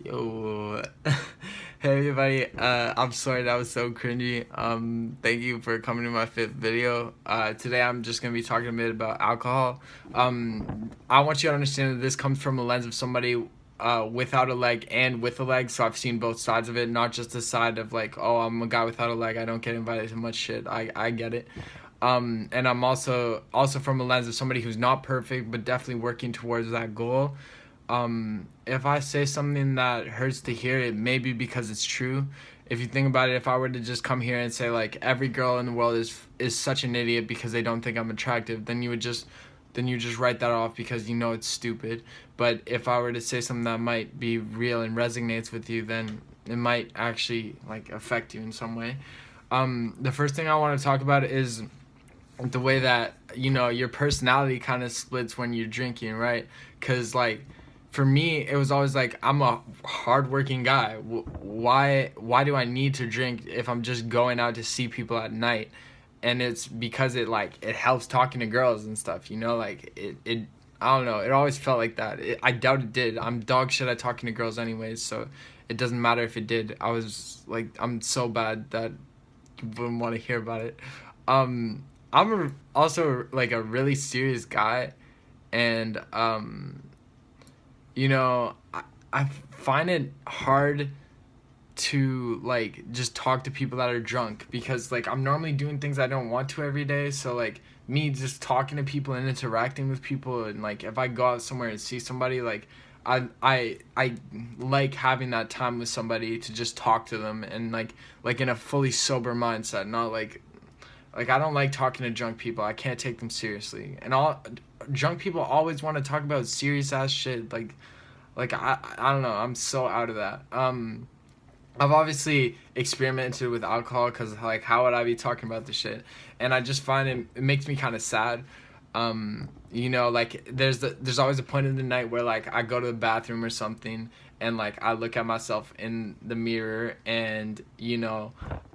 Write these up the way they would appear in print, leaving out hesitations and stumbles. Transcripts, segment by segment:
Yo, hey everybody. I'm sorry that was so cringy. Thank you for coming to my fifth video. Today I'm just gonna be talking a bit about alcohol. I want you to understand that this comes from a lens of somebody without a leg and with a leg. So I've seen both sides of it, not just the side of like, oh, I'm a guy without a leg. I don't get invited to much shit. I get it. And I'm also from a lens of somebody who's not perfect, but definitely working towards that goal. If I say something that hurts to hear, it may be because it's true. If you think about it, if I were to just come here and say like every girl in the world is such an idiot because they don't think I'm attractive, then you just write that off because you know it's stupid. But if I were to say something that might be real and resonates with you, then it might actually like affect you in some way. The first thing I want to talk about is the way that your personality kind of splits when you're drinking, right? Because like for me it was always like I'm a hardworking guy. Why do I need to drink if I'm just going out to see people at night? And it's because it helps talking to girls and stuff, like it I don't know, it always felt like that. I doubt it did. I'm dog shit at talking to girls anyways, so it doesn't matter if it did. I was like, I'm so bad that you wouldn't want to hear about it. Also like a really serious guy, and I find it hard to like just talk to people that are drunk because like I'm normally doing things I don't want to every day. So like me just talking to people and interacting with people, and like if I go out somewhere and see somebody, like I like having that time with somebody to just talk to them, and like in a fully sober mindset, not like I don't like talking to drunk people. I can't take them seriously. And all drunk people always want to talk about serious ass shit. I don't know. I'm so out of that. I've obviously experimented with alcohol because like how would I be talking about this shit? And I just find it makes me kind of sad. Like there's always a point in the night where like I go to the bathroom or something, and like I look at myself in the mirror, and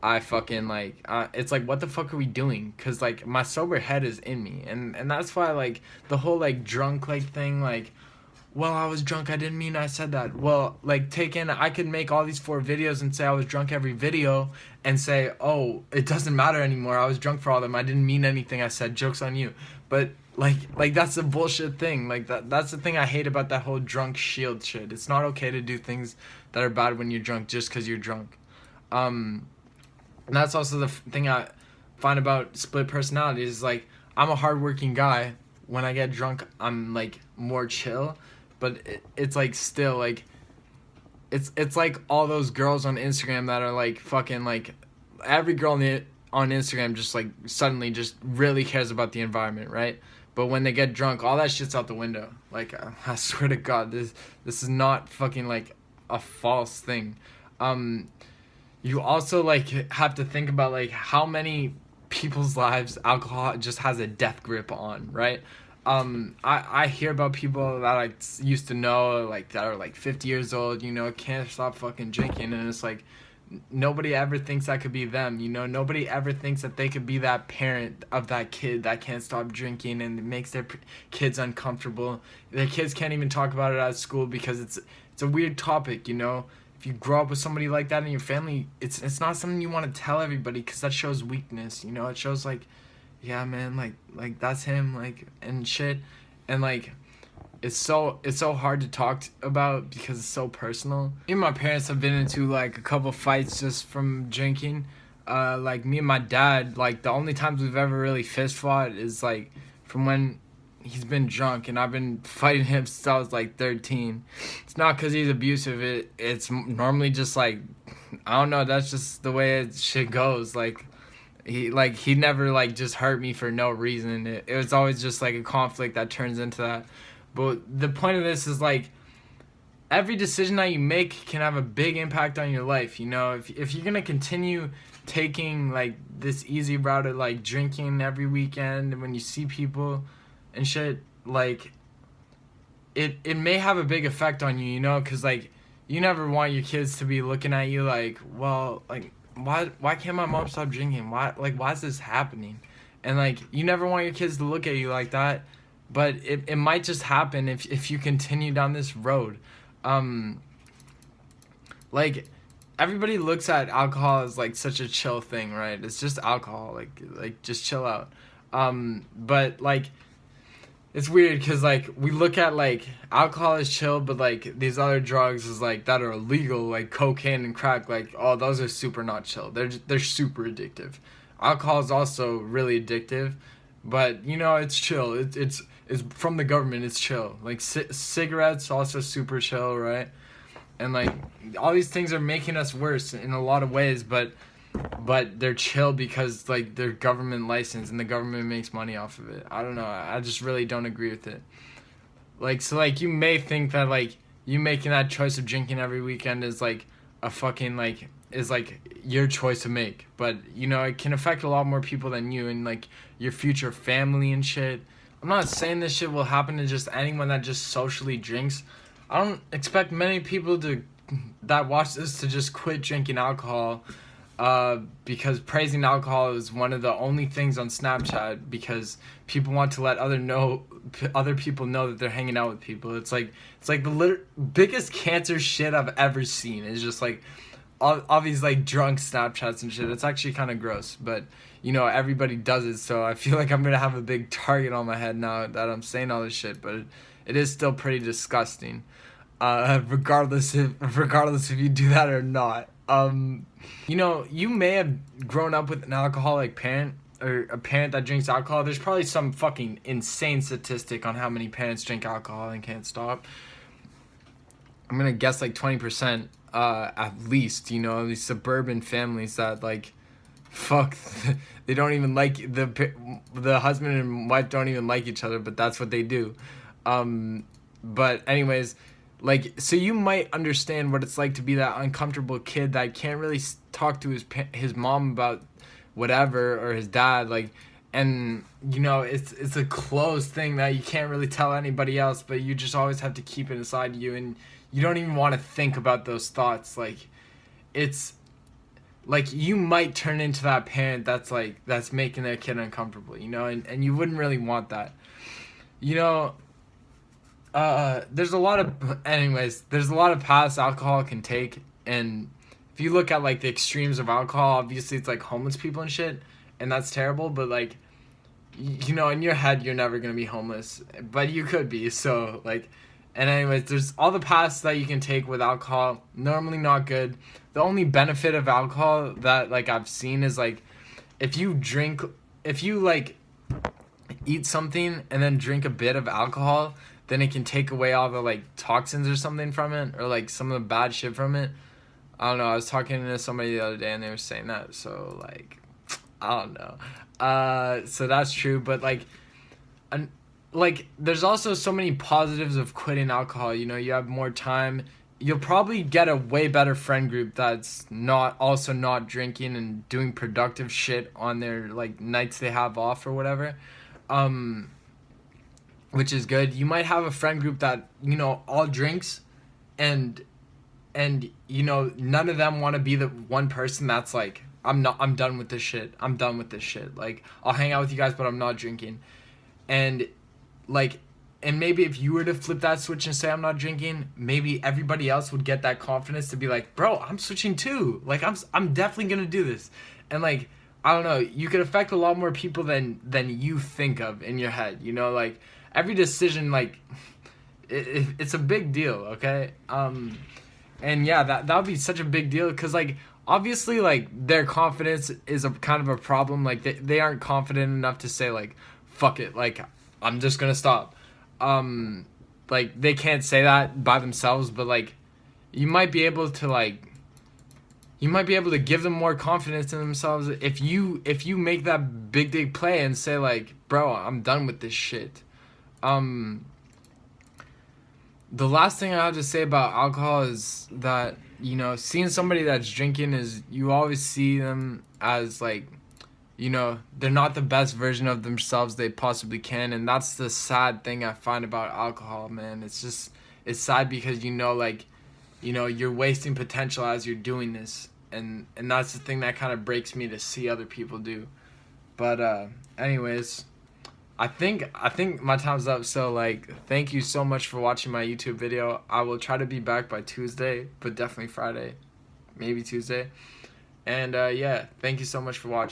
I fucking like it's like, what the fuck are we doing? Because like my sober head is in me, and that's why like the whole like drunk like thing, like, well, I was drunk, I didn't mean I said that. Well, like, I could make all these 4 videos and say I was drunk every video and say, oh, it doesn't matter anymore. I was drunk for all of them. I didn't mean anything I said. Joke's on you. But, like that's a bullshit thing. Like, that's the thing I hate about that whole drunk shield shit. It's not okay to do things that are bad when you're drunk just because you're drunk. And that's also the thing I find about split personalities is, like, I'm a hardworking guy. When I get drunk, I'm, like, more chill. But it's like still like it's like all those girls on Instagram that are like fucking like every girl on Instagram just like suddenly just really cares about the environment, right? But when they get drunk, all that shit's out the window. Like I swear to God, this is not fucking like a false thing. You also like have to think about like how many people's lives alcohol just has a death grip on, right? I hear about people that I used to know, like that are like 50 years old, can't stop fucking drinking, and it's like nobody ever thinks that could be them, nobody ever thinks that they could be that parent of that kid that can't stop drinking and it makes their kids uncomfortable. Their kids can't even talk about it at school because it's a weird topic, If you grow up with somebody like that in your family, it's not something you want to tell everybody because that shows weakness, it shows like, yeah, man, like that's him, like, and shit. And like it's so hard to talk about because it's so personal. Me and my parents have been into like a couple fights just from drinking. Like me and my dad, like the only times we've ever really fist fought is like from when he's been drunk, and I've been fighting him since I was like 13. It's not because he's abusive. It's normally just like, I don't know, that's just the way shit goes. Like he never like just hurt me for no reason. It was always just like a conflict that turns into that. But the point of this is like every decision that you make can have a big impact on your life. If you're gonna continue taking like this easy route of like drinking every weekend when you see people and shit, like it may have a big effect on you, because like you never want your kids to be looking at you like, well, like, why can't my mom stop drinking? Why is this happening? And like you never want your kids to look at you like that, but it might just happen if you continue down this road. like everybody looks at alcohol as like such a chill thing, right? It's just alcohol, like just chill out. But like it's weird because like we look at like alcohol is chill, but like these other drugs is like that are illegal, like cocaine and crack, like oh those are super not chill. They're super addictive. Alcohol is also really addictive, but you know it's chill. It's from the government. It's chill. Like cigarettes also super chill, right? And like all these things are making us worse in a lot of ways, but they're chill because like they're government licensed and the government makes money off of it. I don't know. I just really don't agree with it. Like so like you may think that like you making that choice of drinking every weekend is like a fucking like is like your choice to make, but you know it can affect a lot more people than you and like your future family and shit. I'm not saying this shit will happen to just anyone that just socially drinks. I don't expect many people to that watch this to just quit drinking alcohol, because praising alcohol is one of the only things on Snapchat because people want to let other people know that they're hanging out with people. It's like the biggest cancer shit I've ever seen. It's just like all these like drunk Snapchats and shit. It's actually kind of gross, but you know everybody does it, so I feel like I'm gonna have a big target on my head now that I'm saying all this shit, but it is still pretty disgusting. Regardless if you do that or not. You know, you may have grown up with an alcoholic parent or a parent that drinks alcohol. There's probably some fucking insane statistic on how many parents drink alcohol and can't stop. I'm gonna guess like 20%, at least. You know, these suburban families that like, fuck, they don't even like the husband and wife don't even like each other, but that's what they do. But anyways, like, so you might understand what it's like to be that uncomfortable kid that can't really talk to his mom about whatever, or his dad, like, and you know it's a closed thing that you can't really tell anybody else, but you just always have to keep it inside you, and you don't even want to think about those thoughts. Like, it's like you might turn into that parent that's making their kid uncomfortable, you know, and you wouldn't really want that, you know. There's a lot of paths alcohol can take, and if you look at like the extremes of alcohol, obviously it's like homeless people and shit, and that's terrible, but like, you know, in your head you're never gonna be homeless, but you could be, so like, and anyways, there's all the paths that you can take with alcohol, normally not good. The only benefit of alcohol that like I've seen is like, if you like eat something and then drink a bit of alcohol, then it can take away all the like toxins or something from it, or like some of the bad shit from it. I don't know. I was talking to somebody the other day and they were saying that. So like, I don't know. So that's true. But like there's also so many positives of quitting alcohol. You know, you have more time. You'll probably get a way better friend group that's not drinking and doing productive shit on their like nights they have off or whatever. Which is good. You might have a friend group that, you know, all drinks, and you know, none of them want to be the one person that's like, I'm done with this shit. I'm done with this shit. Like, I'll hang out with you guys, but I'm not drinking. And like, and maybe if you were to flip that switch and say I'm not drinking, maybe everybody else would get that confidence to be like, bro, I'm switching too. Like, I'm definitely gonna do this. And like, I don't know, you could affect a lot more people than you think of in your head. You know, like, every decision, like, it's a big deal, okay? And yeah, that would be such a big deal, because, like, obviously, like, their confidence is a kind of a problem. Like, they aren't confident enough to say, like, fuck it, like, I'm just gonna stop. Like, they can't say that by themselves, but, like, you might be able to give them more confidence in themselves if you make that big play and say, like, bro, I'm done with this shit. The last thing I have to say about alcohol is that, you know, seeing somebody that's drinking is, you always see them as like, you know, they're not the best version of themselves they possibly can, and that's the sad thing I find about alcohol, man. It's sad because, you know, like, you know, you're wasting potential as you're doing this, and that's the thing that kind of breaks me to see other people do. But anyways, I think my time's up. So like, thank you so much for watching my YouTube video. I will try to be back by Tuesday, but definitely Friday, maybe Tuesday. And yeah, thank you so much for watching.